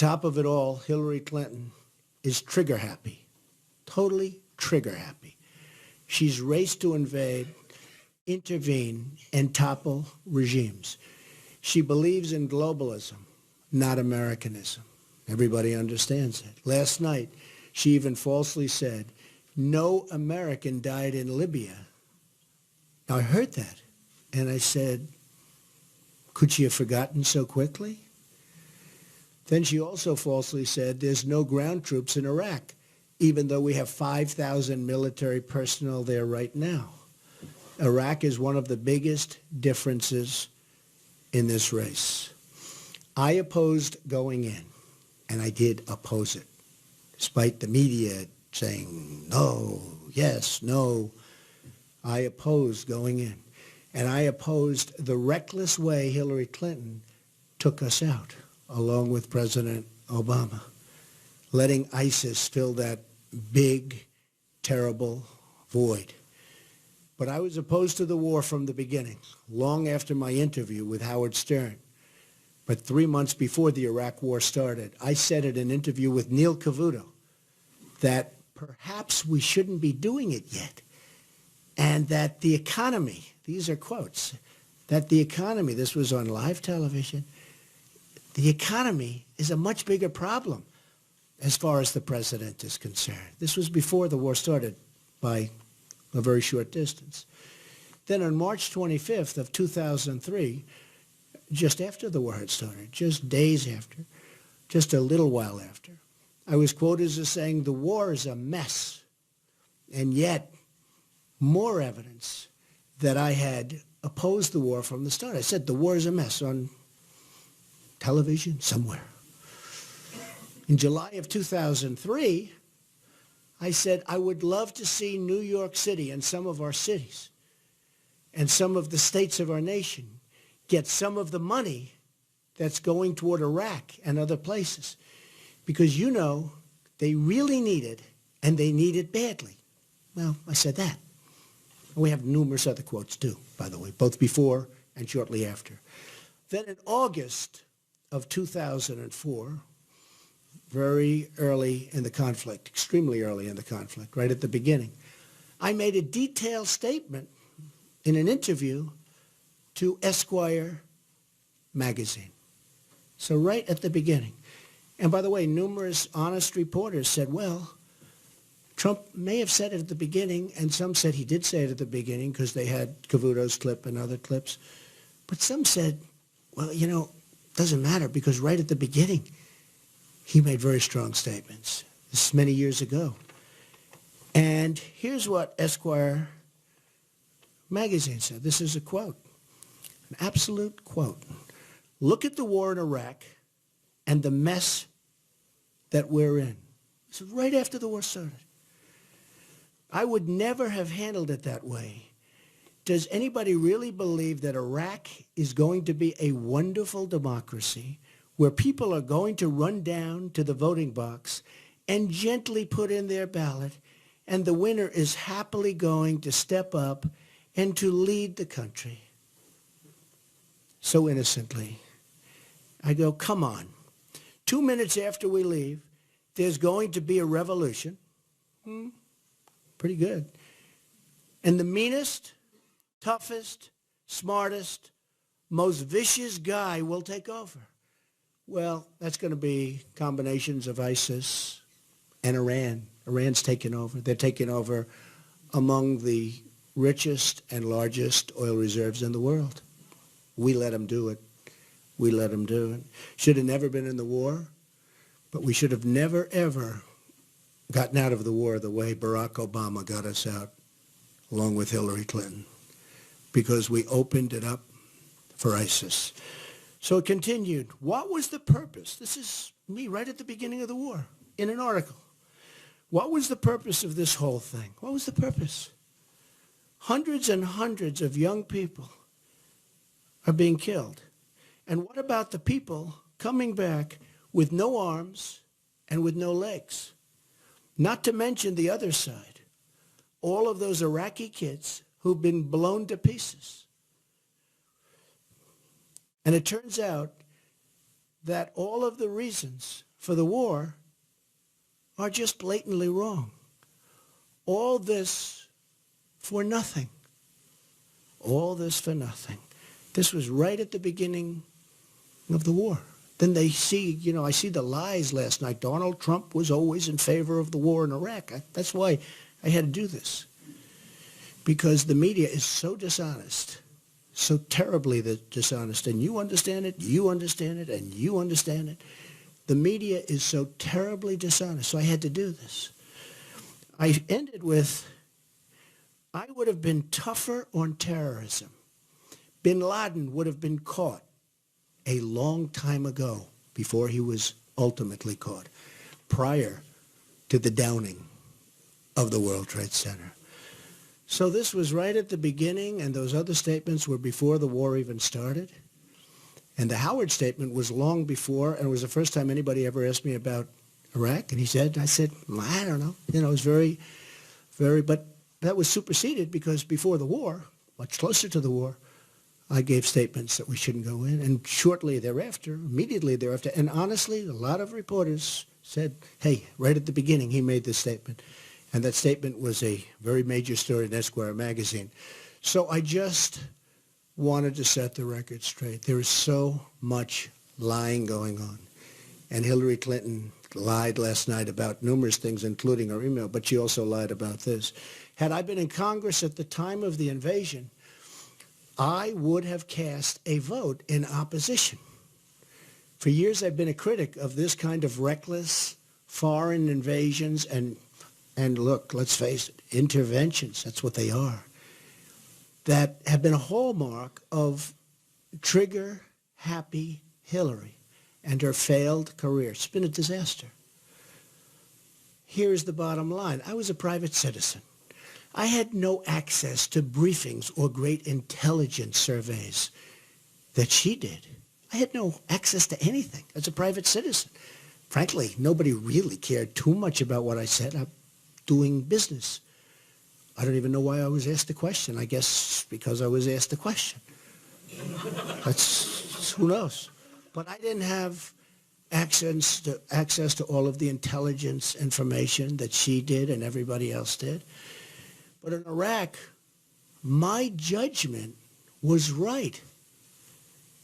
top of it all, Hillary Clinton is trigger happy, totally trigger happy. She's raced to invade, intervene, and topple regimes. She believes in globalism, not Americanism. Everybody understands it. Last night, she even falsely said, no American died in Libya. Now, I heard that, and I said, could she have forgotten so quickly? Then she also falsely said there's no ground troops in Iraq, even though we have 5,000 military personnel there right now. Iraq is one of the biggest differences in this race. I opposed going in, and I did oppose it, despite the media saying no, yes, no. I opposed going in, and I opposed the reckless way Hillary Clinton took us out, along with President Obama, letting ISIS fill that big, terrible void. But I was opposed to the war from the beginning, long after my interview with Howard Stern. But 3 months before the Iraq war started, I said in an interview with Neil Cavuto that perhaps we shouldn't be doing it yet, and that the economy, these are quotes, that the economy, this was on live television, the economy is a much bigger problem as far as the president is concerned. This was before the war started by a very short distance. Then on March 25th of 2003, just after the war had started, just days after, just a little while after, I was quoted as saying, the war is a mess. And yet, more evidence that I had opposed the war from the start. I said, the war is a mess on television somewhere. In July of 2003, I said, I would love to see New York City and some of our cities and some of the states of our nation get some of the money that's going toward Iraq and other places. Because, you know, they really need it, and they need it badly. Well, I said that. And we have numerous other quotes, too, by the way, both before and shortly after. Then in August of 2004, very early in the conflict, extremely early in the conflict, right at the beginning, I made a detailed statement in an interview to Esquire magazine. So right at the beginning. And by the way, numerous honest reporters said, well, Trump may have said it at the beginning, and some said he did say it at the beginning because they had Cavuto's clip and other clips. But some said, well, you know, it doesn't matter because right at the beginning, he made very strong statements. This is many years ago. And here's what Esquire magazine said. This is a quote, an absolute quote. Look at the war in Iraq and the mess that we're in. This is right after the war started. I would never have handled it that way. Does anybody really believe that Iraq is going to be a wonderful democracy where people are going to run down to the voting box and gently put in their ballot, and the winner is happily going to step up and to lead the country? So innocently. I go, come on. 2 minutes after we leave, there's going to be a revolution. Pretty good. And the meanest, toughest, smartest, most vicious guy will take over. Well, that's going to be combinations of ISIS and Iran. Iran's taken over. They're taking over among the richest and largest oil reserves in the world. We let them do it. We let them do it. Should have never been in the war, but we should have never, ever gotten out of the war the way Barack Obama got us out, along with Hillary Clinton, because we opened it up for ISIS. So it continued. What was the purpose? This is me right at the beginning of the war in an article. What was the purpose of this whole thing? What was the purpose? Hundreds and hundreds of young people are being killed. And what about the people coming back with no arms and with no legs? Not to mention the other side, all of those Iraqi kids who've been blown to pieces. And it turns out that all of the reasons for the war are just blatantly wrong. All this for nothing. All this for nothing. This was right at the beginning of the war. Then they see, I see the lies last night. Donald Trump was always in favor of the war in Iraq. That's why I had to do this. Because the media is so dishonest, so terribly dishonest. And you understand it, and you understand it. The media is so terribly dishonest. So I had to do this. I ended with, I would have been tougher on terrorism. Bin Laden would have been caught a long time ago before he was ultimately caught, prior to the downing of the World Trade Center. So this was right at the beginning, and those other statements were before the war even started. And the Howard statement was long before, and it was the first time anybody ever asked me about Iraq. And I said, I don't know. It was very, but that was superseded because before the war, much closer to the war, I gave statements that we shouldn't go in. And shortly thereafter, immediately thereafter, and honestly, a lot of reporters said, hey, right at the beginning, he made this statement. And that statement was a very major story in Esquire magazine. So I just wanted to set the record straight. There is so much lying going on. And Hillary Clinton lied last night about numerous things, including her email, but she also lied about this. Had I been in Congress at the time of the invasion, I would have cast a vote in opposition. For years, I've been a critic of this kind of reckless foreign invasions and look, let's face it, interventions, that's what they are, that have been a hallmark of trigger-happy Hillary and her failed career. It's been a disaster. Here's the bottom line. I was a private citizen. I had no access to briefings or great intelligence surveys that she did. I had no access to anything as a private citizen. Frankly, nobody really cared too much about what I said. I'm doing business. I don't even know why I was asked the question. I guess because I was asked the question. That's who knows. But I didn't have access to all of the intelligence information that she did and everybody else did. But in Iraq, my judgment was right.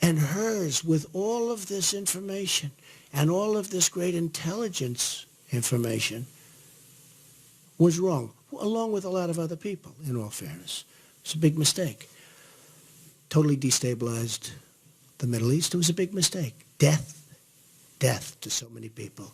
And hers, with all of this information and all of this great intelligence information, was wrong, along with a lot of other people, in all fairness. It's a big mistake. Totally destabilized the Middle East. It was a big mistake. Death to so many people.